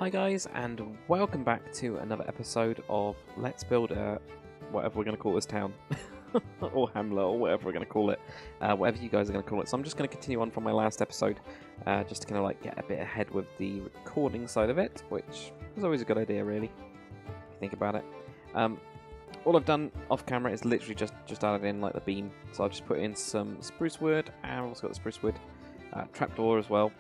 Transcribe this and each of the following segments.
Hi guys, and welcome back to another episode of Let's Build a... whatever we're going to call this town. or hamlet, or whatever we're going to call it. Whatever you guys are going to call it. So I'm just going to continue on from my last episode, just to kind of like get a bit ahead with the recording side of it, which is always a good idea really, if you think about it. All I've done off camera is literally just added in like the beam. So I've just put in some spruce wood, and I've also got the spruce wood trapdoor as well.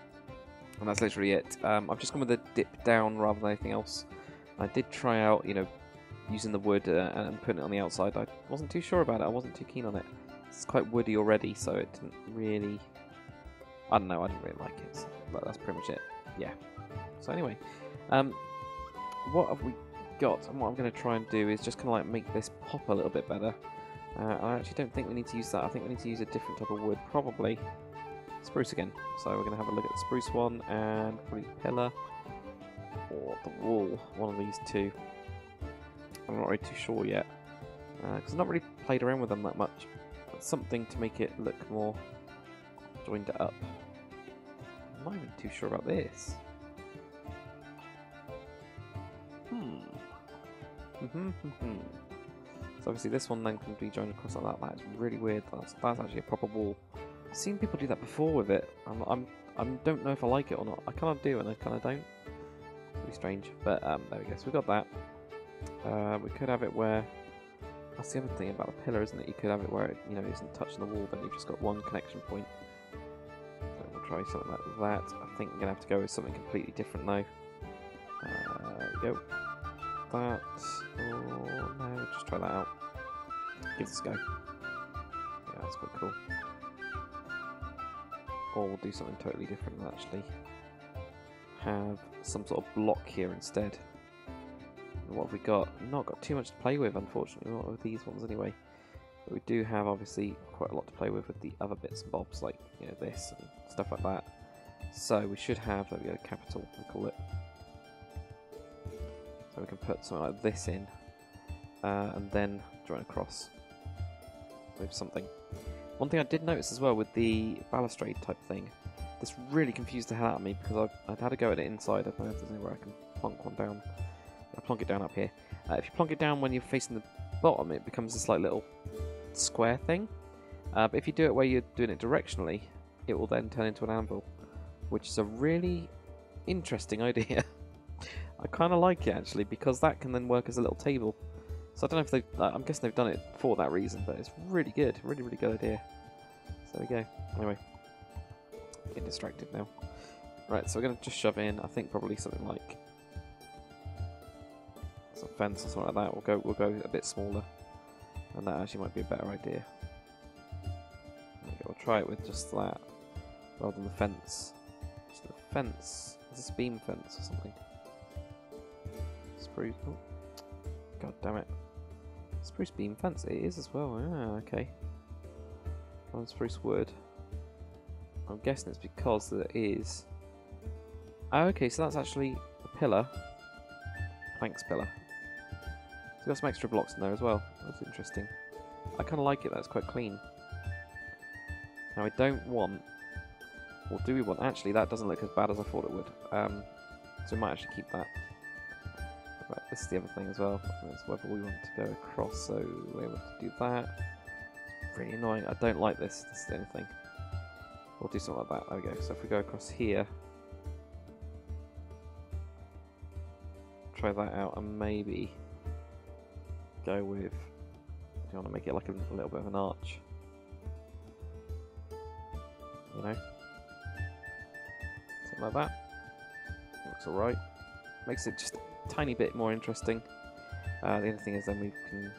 And that's literally it. I've just gone with a dip down rather than anything else. I did try out, you know, using the wood and putting it on the outside. I wasn't too sure about it. I wasn't too keen on it. It's quite woody already, so it didn't really... I don't know, I didn't really like it. So, but that's pretty much it. Yeah. So anyway, what have we got? And what I'm going to try and do is just kind of like make this pop a little bit better. I actually don't think we need to use that. I think we need to use a different type of wood, probably spruce again. So we're going to have a look at the spruce one and probably pillar or the wall, one of these two. I'm not really too sure yet because I've not really played around with them that much. But something to make it look more joined up. I'm not even too sure about this. So obviously this one then can be joined across like that. That is really weird. That's actually a proper wall. I've seen people do that before with it. I don't know if I like it or not. I kind of do and I kind of don't. It's really strange. But there we go. So we've got that. We could have it where... That's the other thing about the pillar, isn't it? You could have it where it, you know, isn't touching the wall, but you've just got one connection point. So we'll try something like that. I think we're going to have to go with something completely different now. There we go. That. Oh no, just try that out. Give this a go. Yeah, that's quite cool. Or we'll do something totally different and actually have some sort of block here instead. And what have we got? Not got too much to play with, unfortunately, not with these ones anyway. But we do have obviously quite a lot to play with the other bits and bobs, like, you know, this and stuff like that. So we should have, there we go, capital, we call it. So we can put something like this in, and then join across with something. One thing I did notice as well with the balustrade type thing, this really confused the hell out of me because I'd had to go at it inside. I don't know if there's anywhere I can plonk one down. I'll plonk it down up here. If you plonk it down when you're facing the bottom, it becomes this like little square thing. But if you do it where you're doing it directionally, it will then turn into an anvil, which is a really interesting idea. I kind of like it actually because that can then work as a little table. So I don't know if they... I'm guessing they've done it for that reason, but it's really good. Really, really good idea. So there we go. Anyway. Getting distracted now. Right, so we're going to just shove in, I think probably something like... some fence or something like that. We'll go a bit smaller. And that actually might be a better idea. Okay, we'll try it with just that. Rather than the fence. Just the fence. Is this a beam fence or something? Spruce... Oh. God damn it. Spruce beam fence, it is as well. Ah, okay. On spruce wood. I'm guessing it's because there is... Oh, okay, so that's actually a pillar. Planks pillar. So we've got some extra blocks in there as well. That's interesting. I kind of like it, that's quite clean. Now I don't want... Or do we want... Actually, that doesn't look as bad as I thought it would. So we might actually keep that. Right, this is the other thing as well. It's whether we want to go across, so we're able to do that. It's really annoying. I don't like this. This is the only thing. We'll do something like that. There we go. So if we go across here, try that out, and maybe go with. Do you want to make it like a little bit of an arch? You know, something like that. Looks alright. Makes it just tiny bit more interesting. The only thing is then we can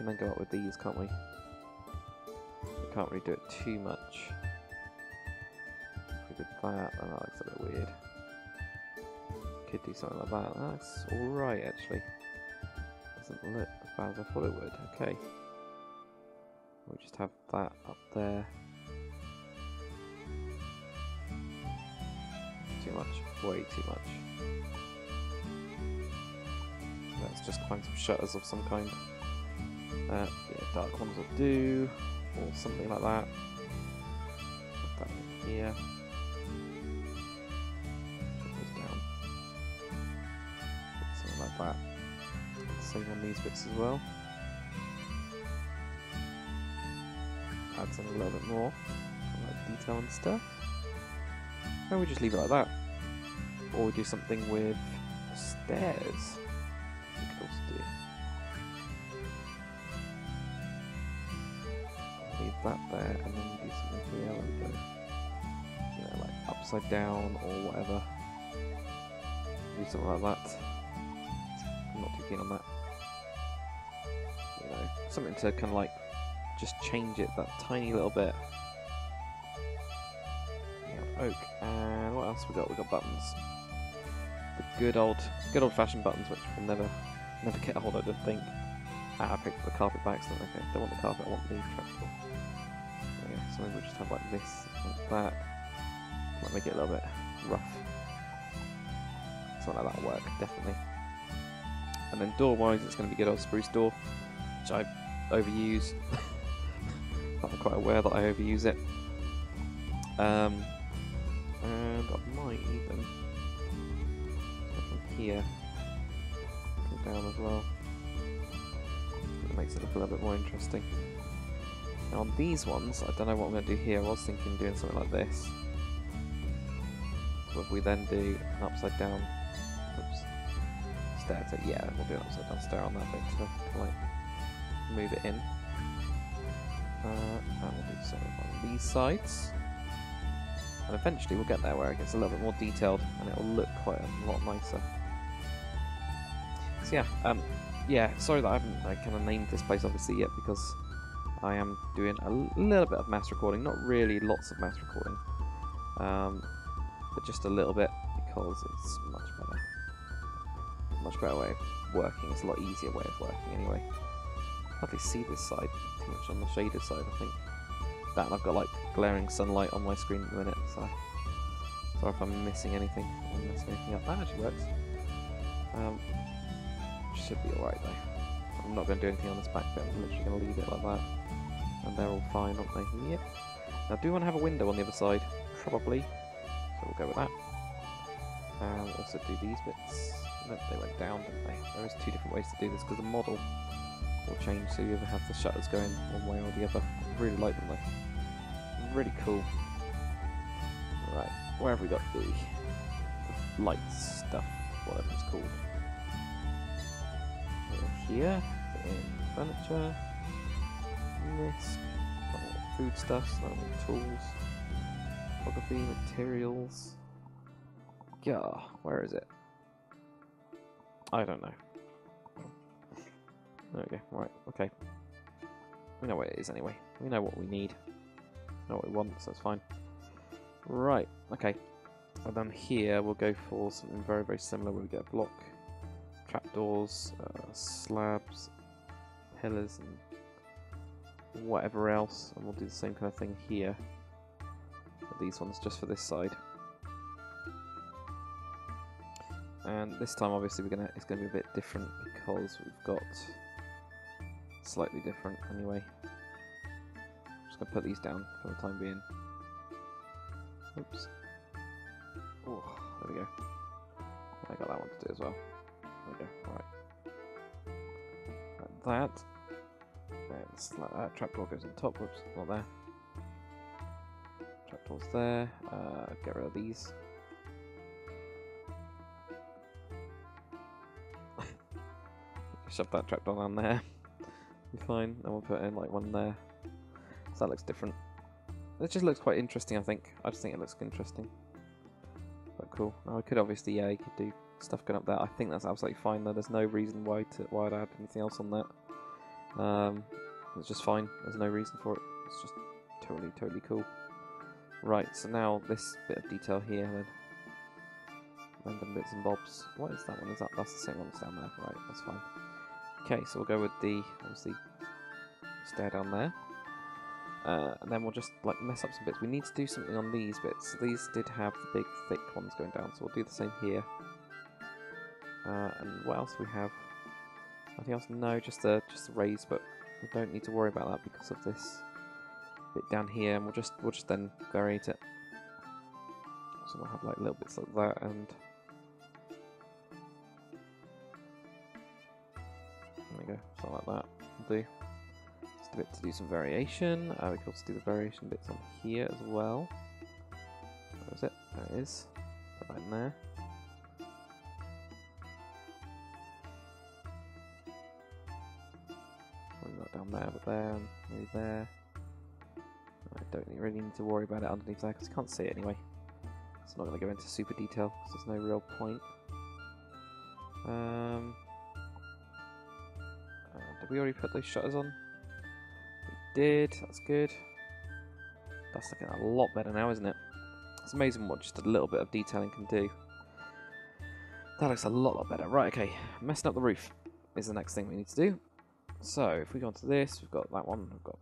then go up with these, can't we? We can't really do it too much. If we did that, then that looks a bit weird. Could do something like that. That's alright actually. Doesn't look as bad as I thought it would. Okay. We'll just have that up there. Too much. Way too much. Let's just find some shutters of some kind. Yeah, dark ones will do, or something like that. Put that in here. Put those down. that. Same on these bits as well. Adds in a little bit more, like detail and stuff. Or we just leave it like that. Or we do something with stairs. We could also do. Leave that there, and then we do something here where we go, you know, like upside down or whatever. Do something like that. I'm not too keen on that. You know, something to kind of like just change it that tiny little bit. Oak, and what else we got? We got buttons. The good old-fashioned buttons, which will never get old, I don't think. I picked the carpet back, so okay, don't want the carpet, I want the trapdoor. Yeah, so maybe we'll just have like this, like that. Might make it a little bit rough. Something like that will work, definitely. And then door-wise, it's going to be good old spruce door, which I overuse. I'm quite aware that I overuse it. And I might even go from here, go down as well. It makes it look a little bit more interesting. Now on these ones, I don't know what I'm going to do here. I was thinking doing something like this. So if we then do an upside down, stair to, yeah, we'll do an upside down stair on that bit to like move it in. And we'll do something on these sides. And eventually we'll get there where it gets a little bit more detailed and it'll look quite a lot nicer. So yeah, sorry that I haven't kind of named this place obviously yet, because I am doing a little bit of mass recording, not really lots of mass recording, but just a little bit, because it's much better way of working. It's a lot easier way of working anyway. I hardly see this side too much on the shaded side, I think. That, and I've got like glaring sunlight on my screen at the minute, so sorry if I'm missing anything. I'm messing anything up. That actually works. Should be alright though. I'm not going to do anything on this back bit. I'm literally going to leave it like that, and they're all fine, aren't they? Yep. Now, do we want to have a window on the other side? Probably. So we'll go with that. And we'll also do these bits. Nope, they went down, didn't they? There is two different ways to do this because the model will change, so you either have the shutters going one way or the other. I really like them though. Really cool. Right, where have we got the light stuff, whatever it's called? Here, in furniture, misc, foodstuffs, tools, photography, materials. Yeah, where is it? I don't know. There we go, right, okay. We know where it is anyway. We know what we need. Know what we want, so that's fine. Right, okay. And then here we'll go for something very, very similar where we get a block, trapdoors, slabs, pillars, and whatever else. And we'll do the same kind of thing here. But these ones just for this side. And this time, obviously, it's gonna be a bit different because we've got slightly different anyway. Just gonna put these down for the time being. Oops. Oh, there we go. I got that one to do as well. There we go. Right. Like that. And like that. Trapdoor goes on top. Whoops, not there. Trapdoor's there. Get rid of these. Shove that trapdoor down there. Be fine. And we'll put in like one there. So that looks different. It just looks quite interesting, I think. I just think it looks interesting. But cool. Now I could obviously, yeah, you could do stuff going up there. I think that's absolutely fine though. There's no reason why I'd add anything else on that. It's just fine. There's no reason for it. It's just totally cool. Right, so now this bit of detail here then. Random bits and bobs. What is that one? That's the same one that's down there. Right, that's fine. Okay, so we'll go with the, obviously, stair down there. And then we'll just like mess up some bits. We need to do something on these bits. So these did have the big thick ones going down, so we'll do the same here. And what else do we have? Anything else? No, just the raise, but we don't need to worry about that because of this bit down here, and we'll just then variate it. So we'll have like little bits like that, and you go, something like that will do. Just a bit to do some variation. We can also do the variation bits on here as well. Where is it? There it is. Put that in there. Not down there, but there, and maybe there. I don't really need to worry about it underneath there because you can't see it anyway. It's not going to go into super detail because there's no real point. Did we already put those shutters on? We did, that's good. That's looking a lot better now, isn't it? It's amazing what just a little bit of detailing can do. That looks a lot better. Right, okay, messing up the roof is the next thing we need to do. So, if we go onto this, we've got that one, we've got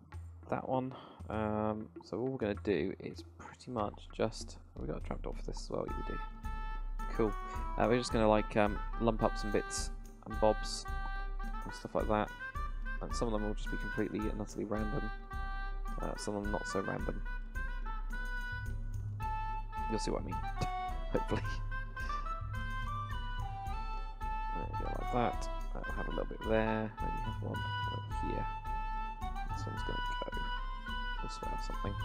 that one. So all we're going to do is pretty much just... we got a trapdoor for this as well, we do. Cool. We're just going to like lump up some bits and bobs and stuff like that. And some of them will just be completely and utterly random. Some of them not so random. You'll see what I mean, hopefully. There you go, like that. I'll have a little bit there, maybe have one over here. This one's going to go this way or something.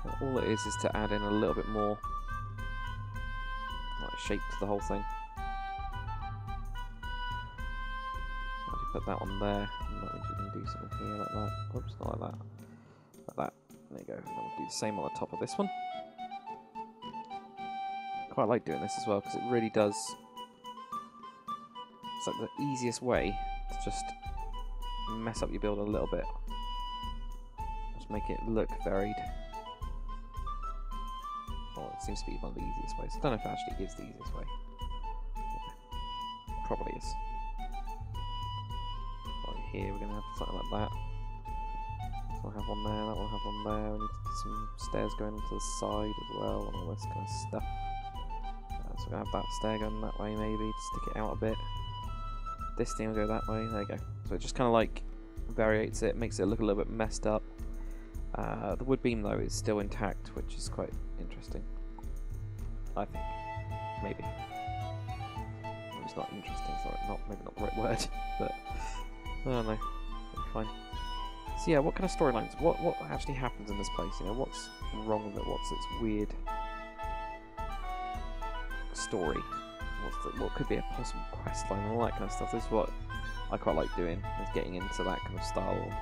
And all it is to add in a little bit more like shape to the whole thing. I'll just put that one there, and that means we can do something here like that. Oops, not like that. Like that. There you go. And then we'll do the same on the top of this one. Quite like doing this as well because it really does. It's like the easiest way to just mess up your build a little bit. Just make it look varied. Well, it seems to be one of the easiest ways. I don't know if it actually is the easiest way. Yeah, probably is. Right here we're going to have something like that. So we'll have one there, that will have one there. We need to do some stairs going onto the side as well and all this kind of stuff. So we're going to have that stair going that way maybe to stick it out a bit. This thing will go that way, there you go. So it just kind of like variates it, makes it look a little bit messed up. The wood beam though is still intact, which is quite interesting. I think. Maybe. It's not interesting, sorry, maybe not the right word, but I don't know. It'll be fine. So yeah, what kind of storylines? What actually happens in this place? You know, what's wrong with it? What's its weird story? What could be a possible quest line and all that kind of stuff. This is what I quite like doing, is getting into that kind of style of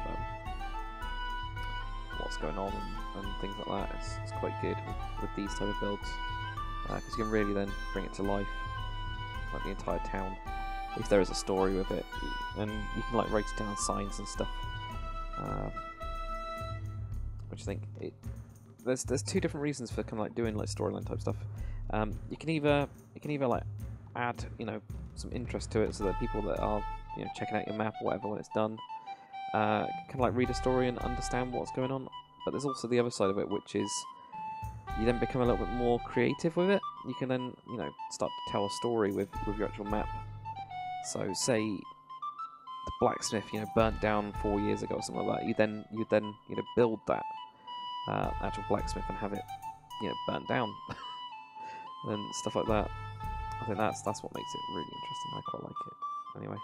what's going on and things like that. It's quite good with these type of builds because you can really then bring it to life, like the entire town, if there is a story with it, and you can like write it down signs and stuff. Which I think there's two different reasons for kind of like doing like storyline type stuff. You can either like add, you know, some interest to it so that people that are, you know, checking out your map or whatever when it's done can like read a story and understand what's going on. But there's also the other side of it, which is you then become a little bit more creative with it. You can then, you know, start to tell a story with your actual map. So say the blacksmith, you know, burnt down 4 years ago or something like that. You then you know, build that actual blacksmith and have it, you know, burnt down and stuff like that. I think that's what makes it really interesting. I quite like it. Anyway,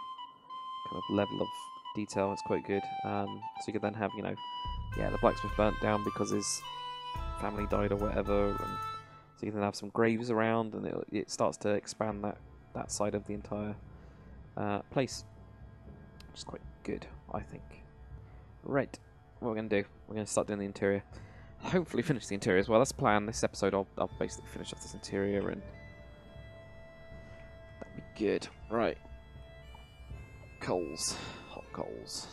kind of level of detail, it's quite good. So you could then have, you know, yeah, the blacksmith burnt down because his family died or whatever, and so you can then have some graves around, and it starts to expand that side of the entire place, which is quite good, I think. Right, what we're going to do, we're going to start doing the interior. Hopefully finish the interior as well. That's the plan. This episode I'll basically finish off this interior, and that'd be good. Right. Coals. Hot coals.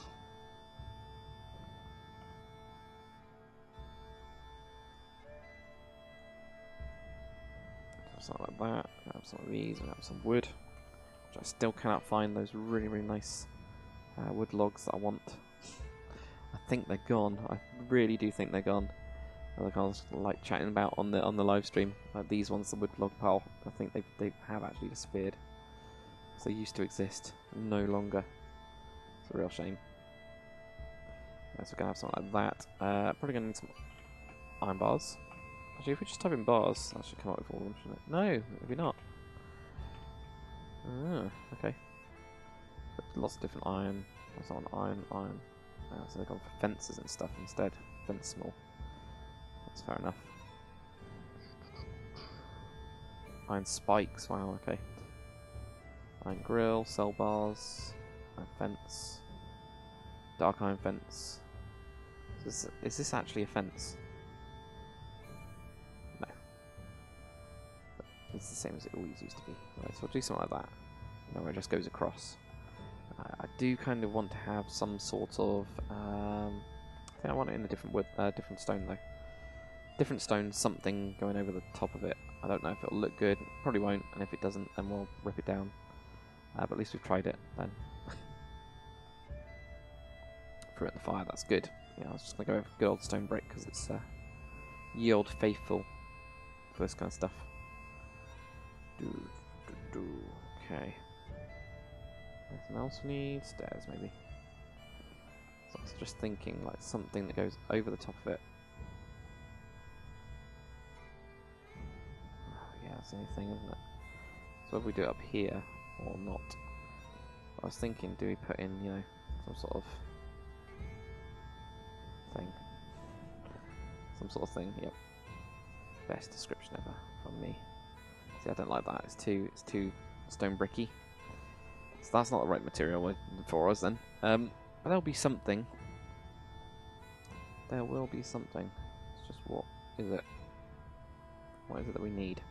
Something like that. Grab some of these, and grab some wood. Which I still cannot find those really, really nice wood logs that I want. I think they're gone. I really do think they're gone. Like I was like chatting about on the live stream, like these ones, the wood log pile. I think they have actually disappeared. So they used to exist, no longer. It's a real shame. So we're gonna have something like that. Probably gonna need some iron bars. Actually, if we just type in bars, that should come up with all of them, shouldn't it? No, maybe not. Okay. Lots of different iron. What's on iron? So they've gone for fences and stuff instead. Fence small. That's fair enough. Iron spikes. Wow. Okay. Iron grill, cell bars, iron fence, dark iron fence. Is this actually a fence? No. It's the same as it always used to be. Right, so we'll do something like that. Where it just goes across. I do kind of want to have some sort of. I think I want it in a different wood, different stone though. Different stone, something going over the top of it. I don't know if it'll look good. Probably won't, and if it doesn't, then we'll rip it down. But at least we've tried it then. Threw it in the fire. That's good. Yeah, I was just gonna go with good old stone brick because it's ye old faithful for this kind of stuff. Okay. Anything else we need? Stairs, maybe. So I was just thinking, like, something that goes over the top of it. Oh, yeah, that's the only thing, isn't it? So if we do it up here, or not? I was thinking, do we put in, you know, some sort of thing? Some sort of thing, yep. Best description ever from me. See, I don't like that. It's too stone bricky. So that's not the right material for us then. But there'll be something. There will be something. It's just what is it? What is it that we need?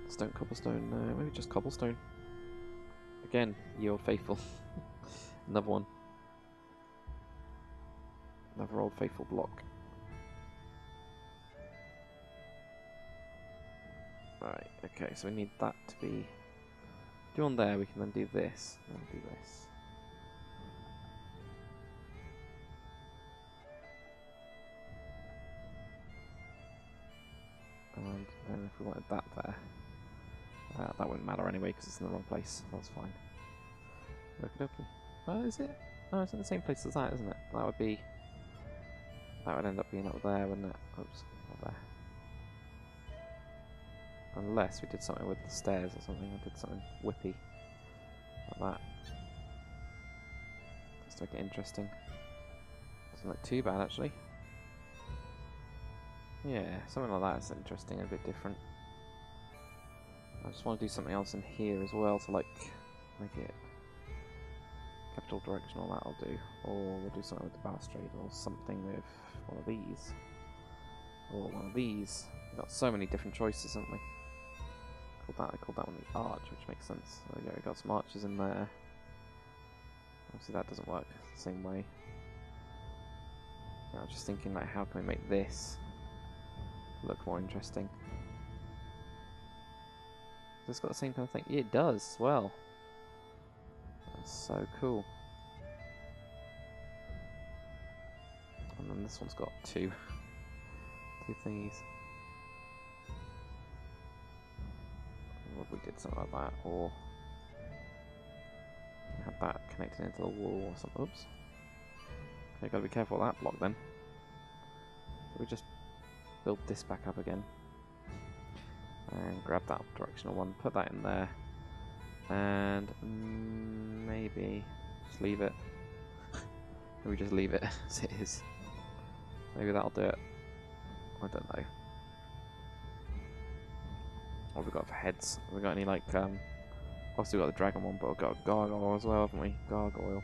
Stone, cobblestone, no, maybe just cobblestone. Again, ye old faithful. Another one. Another old faithful block. Right, okay, so we need that to be... Do on there, we can then do this, and then do this. And then if we wanted that there, that wouldn't matter anyway because it's in the wrong place. That's fine. Okie dokie. Oh, is it? Oh, it's in the same place as that, isn't it? That would be... That would end up being up there, wouldn't it? Oops, not there. Unless we did something with the stairs or something. I did something whippy like that. Just to make it interesting. Doesn't look too bad actually. Yeah, something like that is interesting, a bit different. I just want to do something else in here as well to like make it capital directional. That I'll do, or we'll do something with the balustrade, or something with one of these, or one of these. We've got so many different choices, haven't we? I called that one the arch, which makes sense. So yeah, we got some arches in there. Obviously that doesn't work the same way. Yeah, I was just thinking like how can we make this look more interesting? Has this got the same kind of thing? Yeah, it does. Well, that's so cool. And then this one's got two thingies. What if we did something like that, or have that connected into the wall or something? Oops. Okay, gotta be careful with that block then. So we just build this back up again. And grab that directional one, put that in there. And maybe just leave it. Maybe just leave it as it is. Maybe that'll do it. I don't know. What have we got for heads? Have we got any like obviously we've got the dragon one, but we've got a gargoyle as well, haven't we? Gargoyle.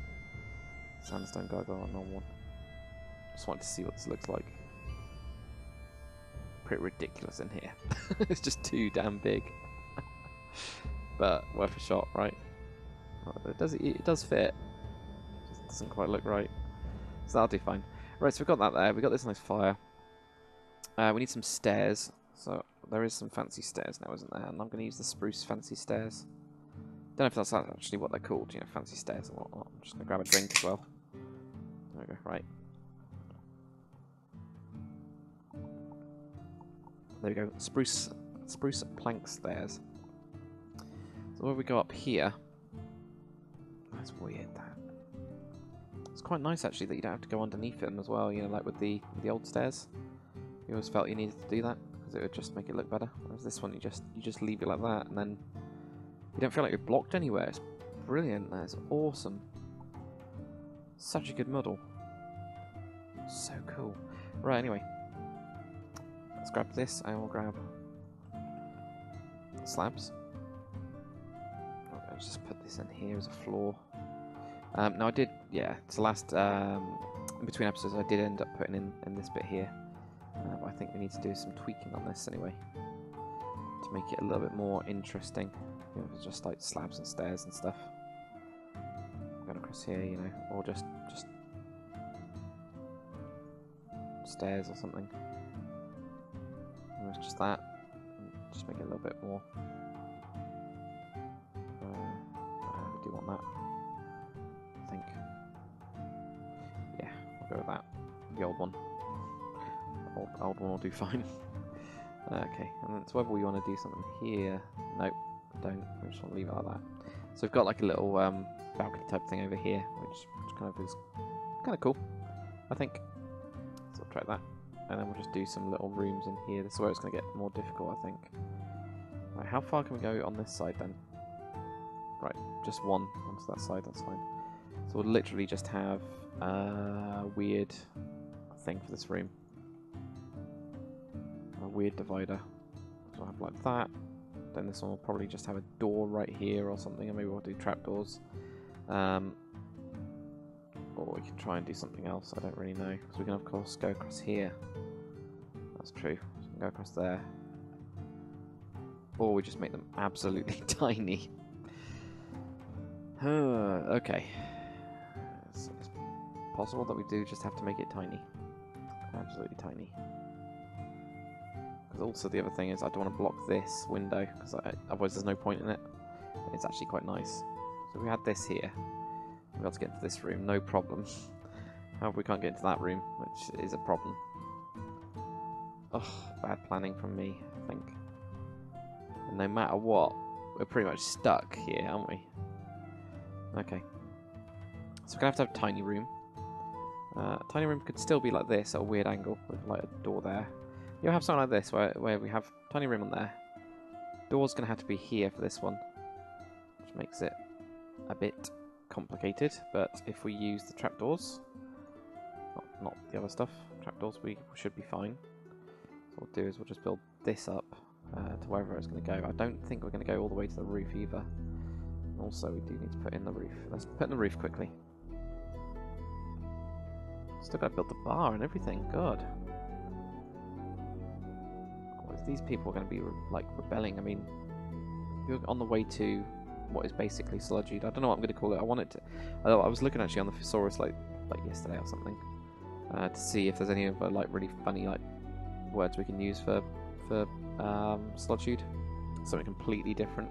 Sandstone gargoyle, normal one. Just wanted to see what this looks like. Pretty ridiculous in here. It's just too damn big. But worth a shot, right? It does fit. Just doesn't quite look right. So that'll do fine. Right, so we've got that there. We've got this nice fire. We need some stairs. So there is some fancy stairs now, isn't there? And I'm going to use the spruce fancy stairs. Don't know if that's actually what they're called, you know, fancy stairs or whatnot. I'm just going to grab a drink as well. There we go, right. There we go, spruce plank stairs. So where we go up here, that's weird. That it's quite nice actually that you don't have to go underneath them as well. You know, like with the old stairs, you always felt you needed to do that because it would just make it look better. Whereas this one, you just leave it like that, and then You don't feel like you're blocked anywhere. It's brilliant. That is awesome. Such a good model. So cool. Right, anyway. Let's grab this. I will grab slabs. Let's just put this in here as a floor. Now I did, yeah, it's the last, in between episodes I did end up putting in this bit here. But I think we need to do some tweaking on this anyway. To make it a little bit more interesting. You know, just like slabs and stairs and stuff. Going across here, you know, or just stairs or something. It's just that. Just make it a little bit more. We do want that. I think. Yeah, we'll go with that. The old one. Old one will do fine. Okay, and then it's whether we want to do something here. Nope, don't. I just want to leave it like that. So we've got like a little balcony type thing over here, which kind of is kind of cool, I think. So we'll try that. And then we'll just do some little rooms in here. This is where it's going to get more difficult, I think. Right, how far can we go on this side then? Right, just one onto that side, that's fine. So we'll literally just have a weird thing for this room. A weird divider. So I'll have like that. Then this one will probably just have a door right here or something, and maybe we'll do trapdoors. Or we can try and do something else, I don't really know. Because we can of course go across here. That's true. So we can go across there. Or we just make them absolutely tiny. Okay. It's possible that we do just have to make it tiny. Absolutely tiny. Because also the other thing is I don't want to block this window, because otherwise there's no point in it. It's actually quite nice. So we had this here. We've got to get into this room, no problem. However, we can't get into that room, which is a problem. Ugh, bad planning from me, I think. And no matter what, we're pretty much stuck here, aren't we? Okay. So we're going to have a tiny room. Tiny room could still be like this, at a weird angle, with like a door there. You'll have something like this, where we have tiny room on there. Door's going to have to be here for this one, which makes it a bit complicated, but if we use the trapdoors, not the other stuff, trapdoors, we should be fine. So what we'll do is we'll just build this up to wherever it's going to go. I don't think we're going to go all the way to the roof either. Also, we do need to put in the roof. Let's put in the roof quickly. Still got to build the bar and everything. God. These people are going to be like rebelling. I mean, you're on the way to what is basically Sludged. I don't know what I'm going to call it. I wanted to. I was looking actually on the thesaurus like yesterday or something to see if there's any other like really funny like words we can use for Sludged. Something completely different,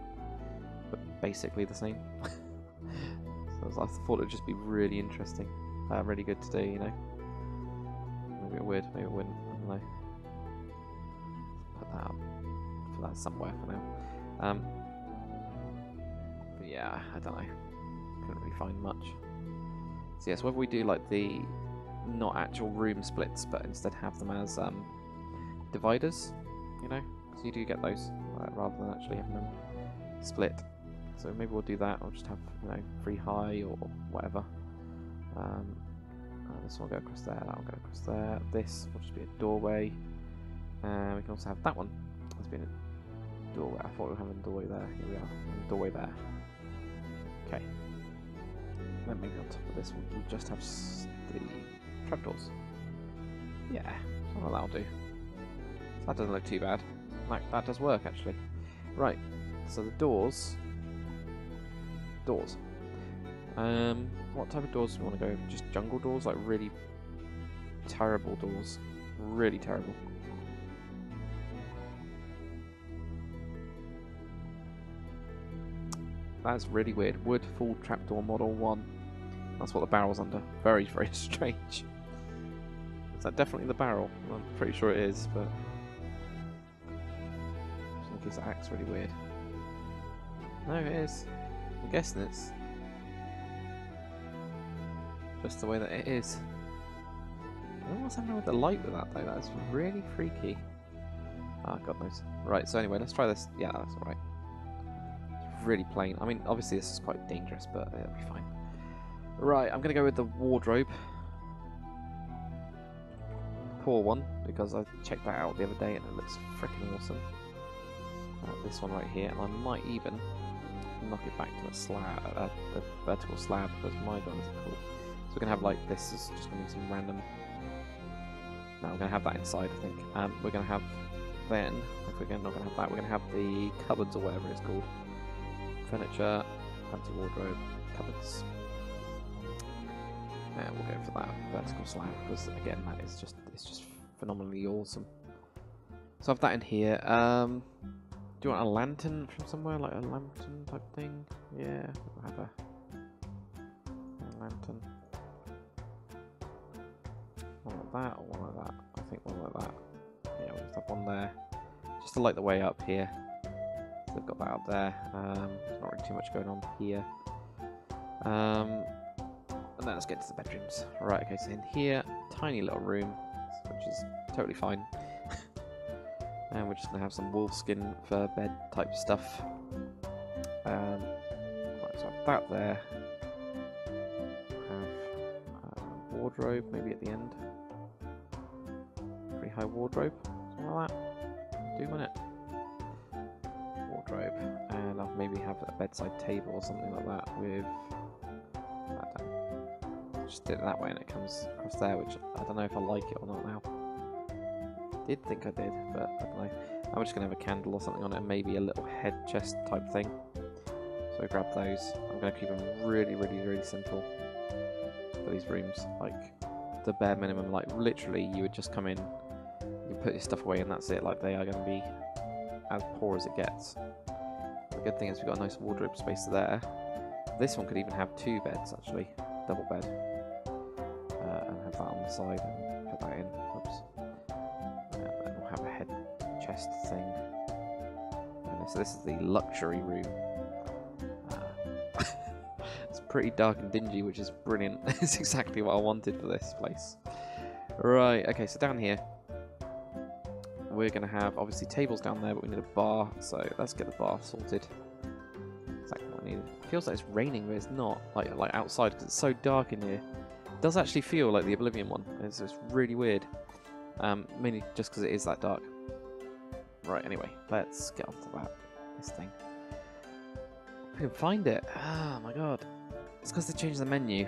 but basically the same. So I thought it would just be really interesting, really good to do. You know, maybe it would, maybe it wouldn't. I don't know. Put that up for that somewhere for now. But yeah, I don't know. Couldn't really find much. So yes, whether we do like the not actual room splits, but instead have them as dividers, you know, because you do get those rather than actually having them split. So maybe we'll do that, or just have, you know, 3 high or whatever. This one will go across there, that will go across there. This will just be a doorway. We can also have that one as being a doorway. I thought we were having a doorway there. Here we are, a doorway there. Okay. Then maybe on top of this one we'll just have the trapdoors. Yeah, something like that'll do. So that doesn't look too bad. That does work actually. Right, so the doors. What type of doors do we want to go with? Just jungle doors? Like really terrible doors. Really terrible. That's really weird. Wood full trapdoor model 1. That's what the barrel's under. Very, very strange. Is that definitely the barrel? I'm pretty sure it is, but just in case it acts really weird. No, it is. I'm guessing it's just the way that it is. I don't know what's happening with the light with that though. That's really freaky. Ah, God knows. Right, so anyway, let's try this. Yeah, that's alright. really plain. I mean, obviously this is quite dangerous, but it'll be fine. Right, I'm going to go with the wardrobe. Poor one, because I checked that out the other day and it looks freaking awesome. This one right here, and I might even knock it back to a slab, the vertical slab, because my god is cool. So we're going to have like this is just going to be some random. No, we're going to have that inside, I think. We're going to have then, if we're not going to have that, we're going to have the cupboards or whatever it's called. Furniture, fancy wardrobe, cupboards. And we'll go for that vertical slab because again, that is it's just phenomenally awesome. So I have that in here. Do you want a lantern from somewhere, like a lantern type thing? Yeah, we'll have a lantern. One like that or one like that? I think one like that. Yeah, we'll just have one there, just to light the way up here. So they've got that up there. There's not really too much going on here. And then let's get to the bedrooms. Right, okay, so in here, tiny little room, which is totally fine. And we're just going to have some wolfskin fur bed type stuff. Right, so I have that there. Have wardrobe maybe at the end. Pretty high wardrobe, something like that. Do win it. Wardrobe, and I'll maybe have a bedside table or something like that with that down. Just did it that way and it comes across there, which I don't know if I like it or not now. Did think I did, but I don't know. I'm just going to have a candle or something on it and maybe a little head chest type thing. So I grab those. I'm going to keep them really, really, really simple for these rooms. Like the bare minimum, like literally you would just come in, you put your stuff away and that's it. Like they are going to be as poor as it gets. The good thing is we've got a nice wardrobe space there. This one could even have 2 beds actually, double bed. And have that on the side and put that in. Oops. And then we'll have a head chest thing. And so this is the luxury room. It's pretty dark and dingy, which is brilliant. It's exactly what I wanted for this place. Right, okay, so down here we're going to have obviously tables down there, but we need a bar, so let's get the bar sorted. Exactly what I need. It feels like it's raining, but it's not. Like outside, because it's so dark in here. It does actually feel like the Oblivion one. It's really weird. Mainly just because it is that dark. Right, anyway, let's get onto this thing. I can find it. Oh my god. It's because they changed the menu,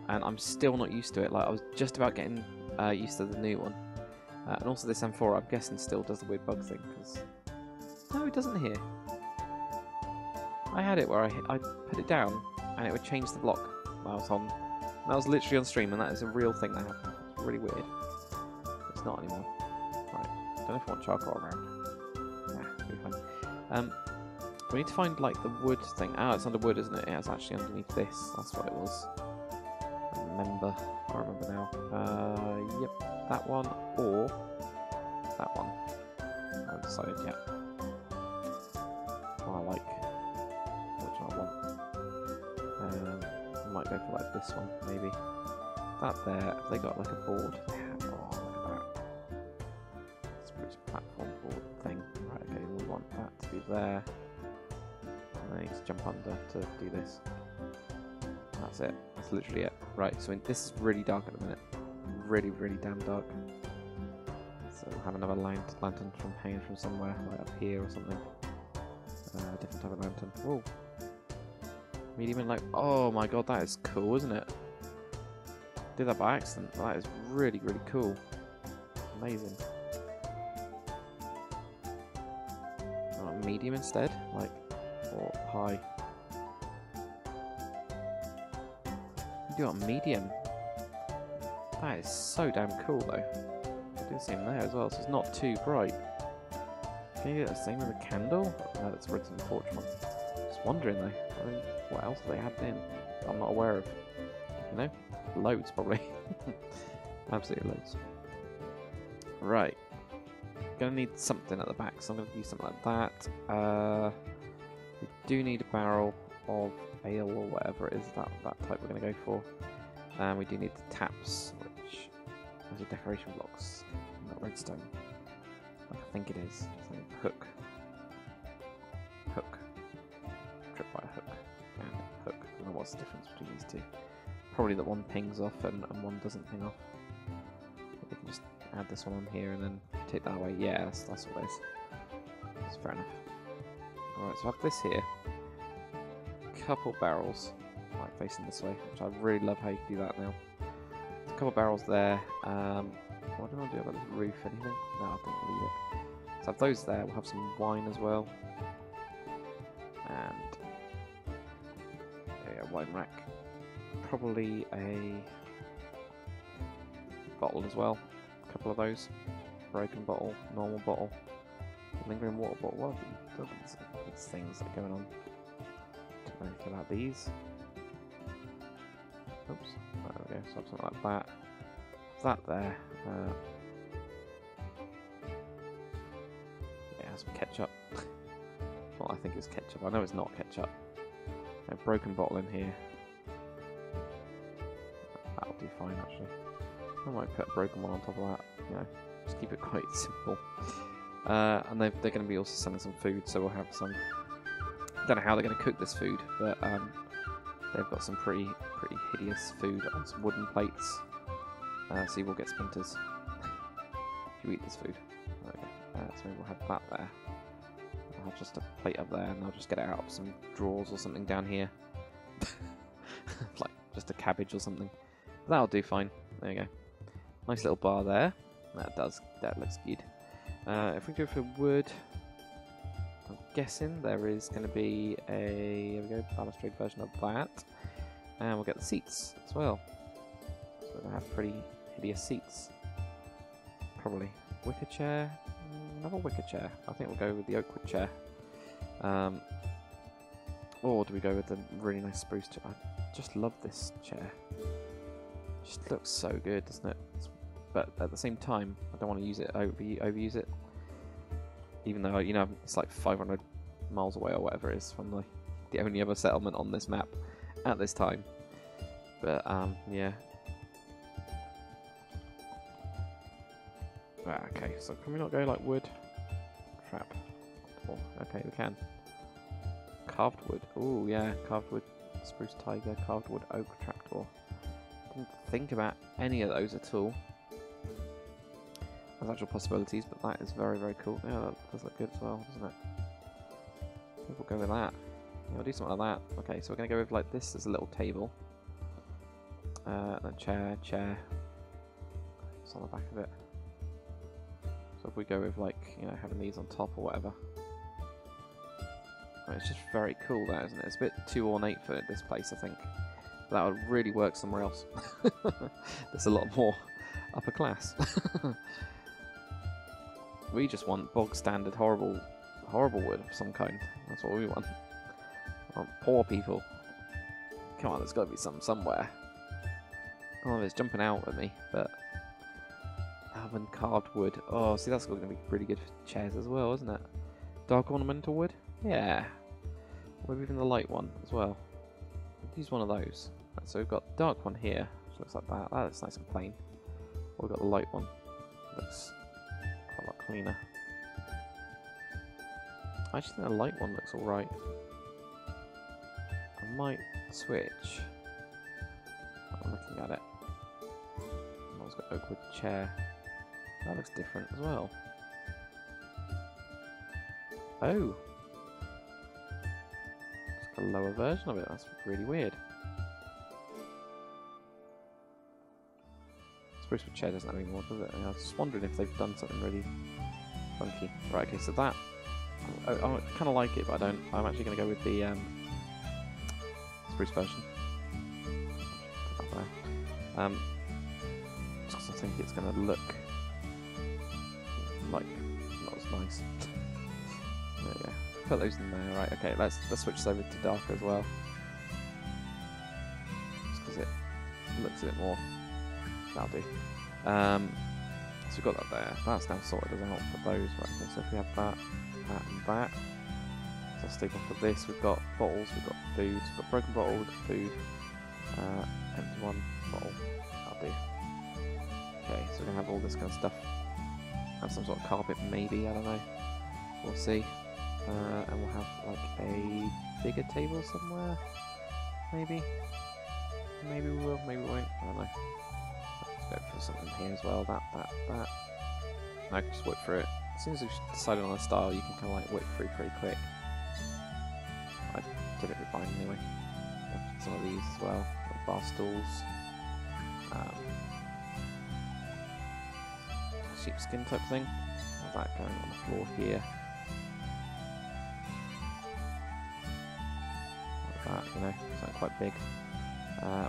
and I'm still not used to it. Like, I was just about getting used to the new one. And also this M4, I'm guessing, still does the weird bug thing, because... No, it doesn't here. I had it where I put it down, and it would change the block when I was on. And that was literally on stream, and that is a real thing that happened. It's really weird. It's not anymore. Right, don't know if I want charcoal around. Yeah, it'll be fine. We need to find, like, the wood thing. Ah, it's under wood, isn't it? Yeah, it's actually underneath this. That's what it was. I remember. I remember now. Yep, that one, or that one. I haven't decided yet. I like which one I want. I might go for like this one, maybe. That there, have they got like a board? Yeah. Oh, look at that. It's a pretty platform board thing. Right, okay, we want that to be there. And I need to jump under to do this. That's it. That's literally it. Right, so this is really dark at the minute. Really, really damn dark. So we'll have another lantern from hanging from somewhere, like up here or something. Different type of lantern. Whoa. Medium and light. Oh my god, that is cool, isn't it? Did that by accident. That is really, really cool. Amazing. Oh, medium instead, like, or high. You do it on medium. That is so damn cool, though. Do the same there as well, so it's not too bright. Can you do the same with a candle? No, that's written in porch one. Just wondering though, I mean, what else do they add in that I'm not aware of? You know? Loads, probably. Absolutely loads. Right. Gonna need something at the back, so I'm gonna do something like that. We do need a barrel of ale or whatever it is, that type we're gonna go for. And we do need the taps, which are decoration blocks, not redstone. Like I think it is. So hook. What's the difference between these two? Probably that one pings off and one doesn't ping off. We can just add this one on here and then take that away. Yeah, that's all it is. That's fair enough. Alright, so I have this here. Couple barrels, like facing this way, which I really love how you can do that now. There's a couple barrels there. What do I do about this roof? Anything? No, I think we'll leave it. So I have those there. We'll have some wine as well. And there you go, wine rack. Probably a bottle as well. A couple of those. Broken bottle, normal bottle, lingering water bottle. What are these things that are going on? Don't know anything about these. Oops. There we go. So something like that. That there. Yeah, some ketchup. Well, I think it's ketchup. I know it's not ketchup. A broken bottle in here. That'll do fine, actually. I might put a broken one on top of that. You know, just keep it quite simple. And they're going to be also selling some food, so we'll have some. Don't know how they're going to cook this food, but they've got some pretty hideous food on some wooden plates. So you will get splinters if you eat this food. Okay. So maybe we'll have that there. I'll have just a plate up there, and I'll just get it out of some drawers or something down here, like just a cabbage or something. But that'll do fine. There you go. Nice little bar there. That looks good. If we go for wood, I'm guessing there is going to be a, here we go, balustrade version of that. And we'll get the seats as well. So we're going to have pretty hideous seats. Probably wicker chair, another wicker chair. I think we'll go with the oak wood chair. Or do we go with the really nice spruce chair? I just love this chair. It just looks so good, doesn't it? But at the same time, I don't want to use it overuse it. Even though, you know, it's like 500 miles away or whatever it is from the only other settlement on this map at this time. But yeah. Right, okay, so can we not go like wood? Trap. Oh, okay, we can. Carved wood. Oh yeah, carved wood. Spruce tiger, carved wood, oak trapdoor. Didn't think about any of those at all. There's actual possibilities, but that is very, very cool. Yeah, that does look good as well, doesn't it? I think we'll go with that. Yeah, we'll do something like that. Okay, so we're going to go with like this as a little table. And a chair. It's on the back of it. So if we go with like, you know, having these on top or whatever. I mean, it's just very cool that, isn't it? It's a bit too ornate for this place, I think. But that would really work somewhere else. There's a lot more upper class. We just want bog standard horrible wood of some kind. That's what we want. We want poor people. Come on, there's got to be some somewhere. Oh, it's jumping out at me, but oven carved wood. Oh, see, that's going to be pretty good for chairs as well, isn't it? Dark ornamental wood? Yeah. Maybe even the light one as well. Use one of those. Right, so we've got the dark one here, which looks like that. That looks nice and plain. We've got the light one. Looks quite a lot cleaner. I actually think the light one looks alright. I might switch. I'm looking at it. I've got oak wood chair. That looks different as well. Oh! It's like a lower version of it. That's really weird. Spruce wood chair doesn't have any more, does it? I was just wondering if they've done something really funky. Right, okay, so that... I kind of like it, but I don't... I'm actually going to go with the spruce version. Put that there. Just 'cause I think it's going to look like not as nice. There we go. Put those in there. Right, okay, let's switch this over to darker as well. Just because it looks a bit more... That'll do. So we've got that there. That's now sorted us out for those. Right, okay, so if we have that, and that. So I'll stick off with this. We've got bottles, we've got food, we've got broken bottle with food, empty one bottle. That'll do. Okay, so we're going to have all this kind of stuff. Have some sort of carpet, maybe, I don't know. We'll see. And we'll have like a bigger table somewhere. Maybe. Maybe we will, maybe we won't. I don't know. Let's go for something here as well. That. No, just work through it. As soon as we've decided on a style, you can kind of like work through pretty quick. I typically find anyway. Some of these as well, like bar stools. Sheepskin type thing. Have that going on the floor here. Like that, you know, something quite big.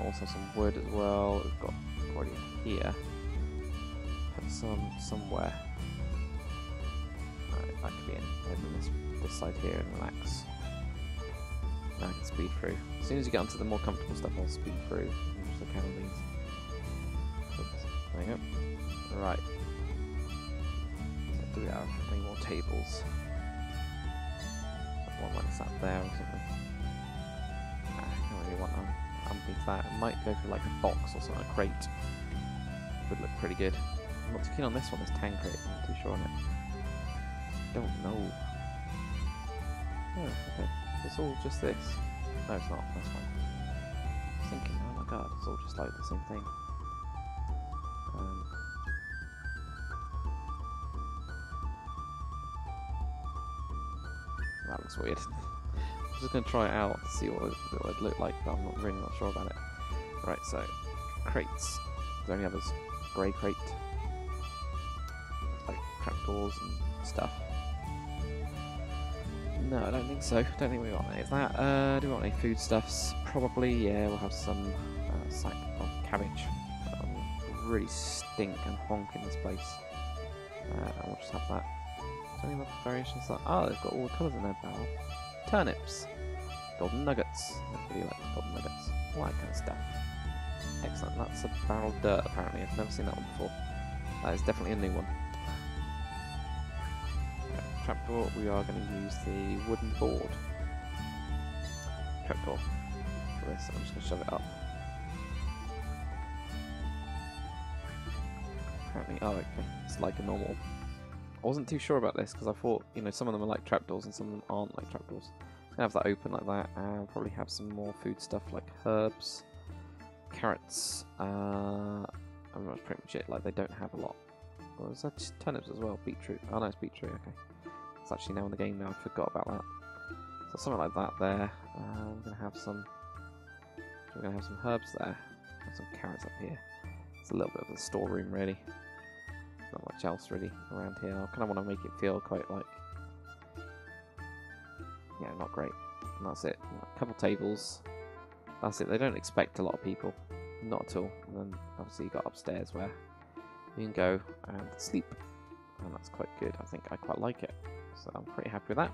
Also some wood as well. We've got already here. Put some somewhere. That could be in this side here and relax. Now I can speed through. As soon as you get onto the more comfortable stuff, I'll speed through. Just look at all these. Oops. There you go. Right. So do we have any more tables? One like sat there or something. Nah, I don't really want underneath that. It might go for like a box or something, a crate. Would look pretty good. I'm not too keen on this one, this tank crate. I'm not too sure on it. Don't know. Oh, okay. It's all just this. No, it's not. That's fine. I was thinking, oh my god, it's all just like the same thing. That looks weird. I'm just going to try it out to see what it would look like, but I'm really not sure about it. Right, so crates. Is there any others? Grey crate. Like trapdoors and stuff. No, I don't think so. Don't think we want any of that. Do we want any foodstuffs? Probably, yeah. We'll have some sack of cabbage. Really stink and honk in this place. And we'll just have that. Is there any other variations? Oh, they've got all the colours in their barrel. Turnips. Golden nuggets. Everybody likes golden nuggets. All that kind of stuff. Excellent. That's a barrel of dirt, apparently. I've never seen that one before. That is definitely a new one. Trapdoor, we are going to use the wooden board. Trapdoor for this, I'm just going to shove it up. Apparently, oh okay, it's like a normal. I wasn't too sure about this because I thought, you know, some of them are like trapdoors and some of them aren't like trapdoors. I'm going to have that open like that and probably have some more food stuff like herbs, carrots, and that's pretty much it. Like they don't have a lot. Well, is that just turnips as well? Beetroot. Oh no, it's beetroot, okay. It's actually now in the game now, I forgot about that. So something like that there. We're going to have some herbs there. And some carrots up here. It's a little bit of a storeroom really. There's not much else really around here. I kind of want to make it feel quite like, yeah, not great. And that's it. A couple tables. That's it. They don't expect a lot of people. Not at all. And then obviously you got upstairs where you can go and sleep. And that's quite good. I think I quite like it. So I'm pretty happy with that.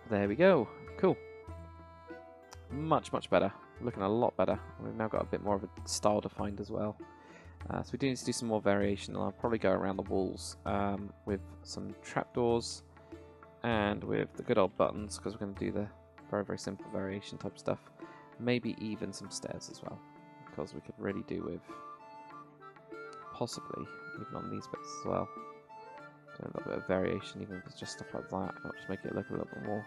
There we go. Cool. Much, much better. Looking a lot better. We've now got a bit more of a style defined as well. So we do need to do some more variation. I'll probably go around the walls with some trapdoors and with the good old buttons because we're going to do the very, very simple variation type stuff. Maybe even some stairs as well because we could really do with possibly even on these bits as well. Do a little bit of variation, even if it's just stuff like that. I'll just make it look a little bit more,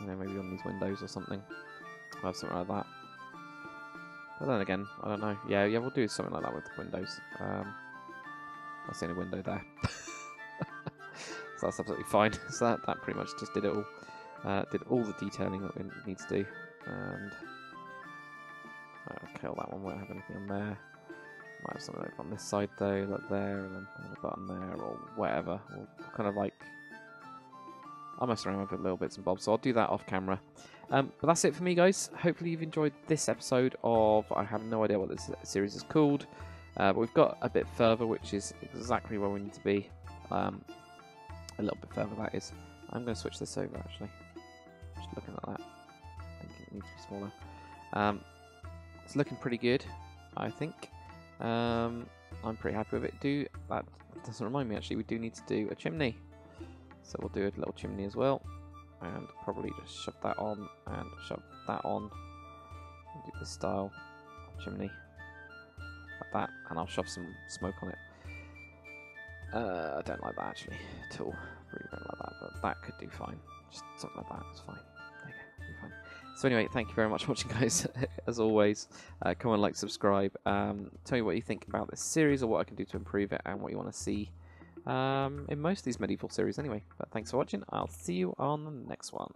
you know, maybe on these windows or something. I'll have something like that. But then again, I don't know. Yeah, we'll do something like that with the windows. That's the only window there. So that's absolutely fine. So that pretty much just did it all. Did all the detailing that we need to do. And I'll kill that one, won't have anything on there. Might have something over on this side though, like there, and then a button there, or whatever. We'll kind of like, I'll mess around with little bits and bobs, so I'll do that off camera. But that's it for me, guys. Hopefully you've enjoyed this episode of, I have no idea what this series is called, but we've got a bit further, which is exactly where we need to be. A little bit further, that is. I'm going to switch this over, actually. Just looking at that. I think it needs to be smaller. It's looking pretty good, I think. I'm pretty happy with it. That doesn't remind me, actually, we do need to do a chimney. So we'll do a little chimney as well. And probably just shove that on and shove that on. And do this style of chimney. Like that. And I'll shove some smoke on it. I don't like that, actually, at all. Really don't like that, but that could do fine. Just something like that is fine. There you go, be fine. So anyway, thank you very much for watching, guys. As always, comment, like, subscribe. Tell me what you think about this series or what I can do to improve it and what you want to see in most of these medieval series anyway. But thanks for watching. I'll see you on the next one.